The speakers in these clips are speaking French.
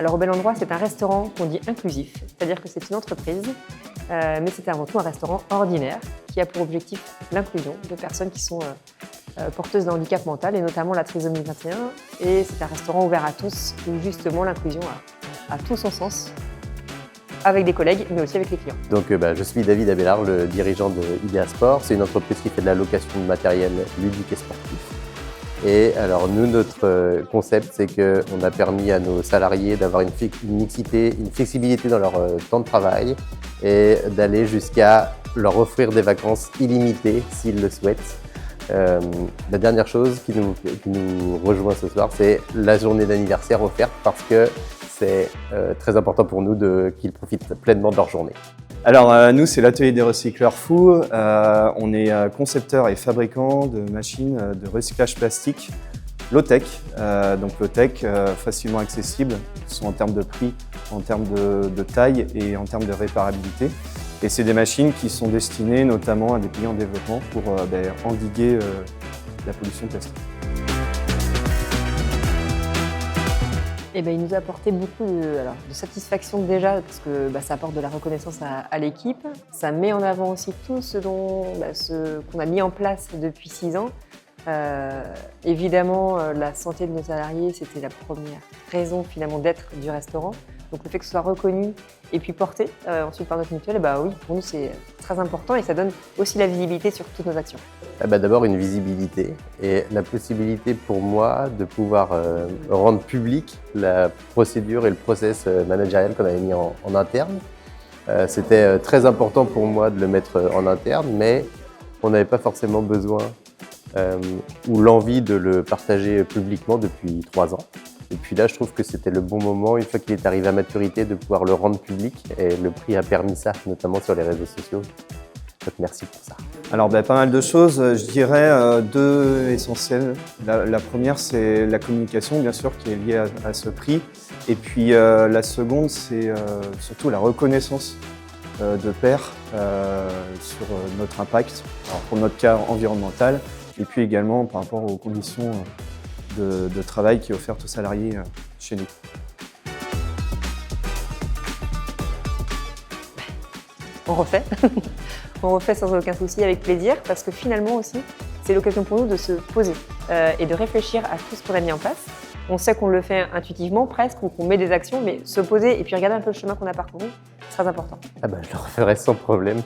Alors au Bel Endroit, c'est un restaurant qu'on dit inclusif, c'est-à-dire que c'est une entreprise, mais c'est avant tout un restaurant ordinaire qui a pour objectif l'inclusion de personnes qui sont porteuses d'un handicap mental et notamment la trisomie 21. Et c'est un restaurant ouvert à tous où justement l'inclusion a tout son sens, avec des collègues mais aussi avec les clients. Donc je suis David Abélard, le dirigeant de Idea Sport. C'est une entreprise qui fait de la location de matériel ludique et sportif. Et alors nous, notre concept, c'est qu'on a permis à nos salariés d'avoir une mixité, une flexibilité dans leur temps de travail et d'aller jusqu'à leur offrir des vacances illimitées s'ils le souhaitent. La dernière chose qui nous rejoint ce soir, c'est la journée d'anniversaire offerte parce que c'est très important pour nous qu'ils profitent pleinement de leur journée. Alors nous, c'est l'atelier des recycleurs fous. On est concepteur et fabricant de machines de recyclage plastique low-tech. Donc low-tech, facilement accessibles, sont en termes de prix, en termes de taille et en termes de réparabilité. Et c'est des machines qui sont destinées notamment à des pays en développement pour endiguer la pollution plastique. Et il nous a apporté beaucoup de satisfaction déjà parce que ça apporte de la reconnaissance à l'équipe. Ça met en avant aussi tout ce qu'on a mis en place depuis 6 ans. Évidemment, la santé de nos salariés, c'était la première raison finalement d'être du restaurant. Donc le fait que ce soit reconnu et puis porté ensuite par notre mutuelle, oui, pour nous c'est très important et ça donne aussi la visibilité sur toutes nos actions. D'abord une visibilité et la possibilité pour moi de pouvoir rendre public la procédure et le process managérial qu'on avait mis en interne. C'était très important pour moi de le mettre en interne, mais on n'avait pas forcément besoin ou l'envie de le partager publiquement depuis 3 ans. Et puis là, je trouve que c'était le bon moment, une fois qu'il est arrivé à maturité, de pouvoir le rendre public. Et le prix a permis ça, notamment sur les réseaux sociaux. Donc merci pour ça. Alors pas mal de choses, je dirais 2 essentielles. La première, c'est la communication, bien sûr, qui est liée à ce prix. Et puis la seconde, c'est surtout la reconnaissance de pairs sur notre impact, alors pour notre cas environnemental, et puis également par rapport aux conditions de travail qui est offerte aux salariés chez nous. On refait. On refait sans aucun souci, avec plaisir, parce que finalement aussi, c'est l'occasion pour nous de se poser et de réfléchir à tout ce qu'on a mis en place. On sait qu'on le fait intuitivement presque, ou qu'on met des actions, mais se poser et puis regarder un peu le chemin qu'on a parcouru, c'est très important. Je le referai sans problème,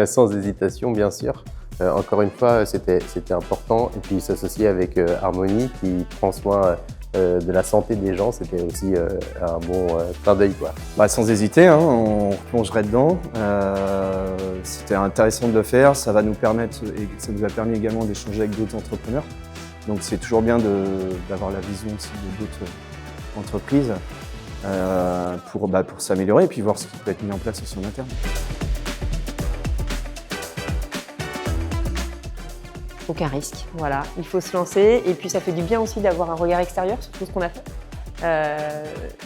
sans hésitation bien sûr. Encore une fois, c'était important. Et puis s'associer avec Harmonie qui prend soin de la santé des gens, c'était aussi un bon clin d'œil. Sans hésiter, on plongerait dedans. C'était intéressant de le faire. Ça va nous permettre, et ça nous a permis également d'échanger avec d'autres entrepreneurs. Donc c'est toujours bien d'avoir la vision aussi de d'autres entreprises pour s'améliorer et puis voir ce qui peut être mis en place aussi en interne. Aucun risque, voilà. Il faut se lancer et puis ça fait du bien aussi d'avoir un regard extérieur sur tout ce qu'on a fait.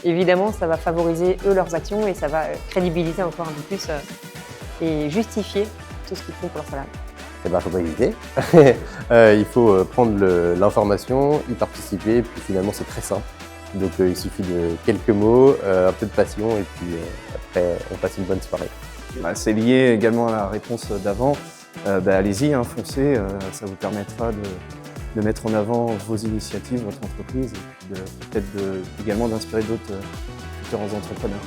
Évidemment, ça va favoriser eux leurs actions et ça va crédibiliser encore un peu plus et justifier tout ce qu'ils font pour leurs salariés. Il ne faut pas hésiter. Il faut prendre l'information, y participer, et puis finalement c'est très simple. Donc il suffit de quelques mots, un peu de passion et puis après on passe une bonne soirée. C'est lié également à la réponse d'avant. Allez-y, foncez, ça vous permettra de mettre en avant vos initiatives, votre entreprise et puis peut-être également d'inspirer d'autres futurs entrepreneurs.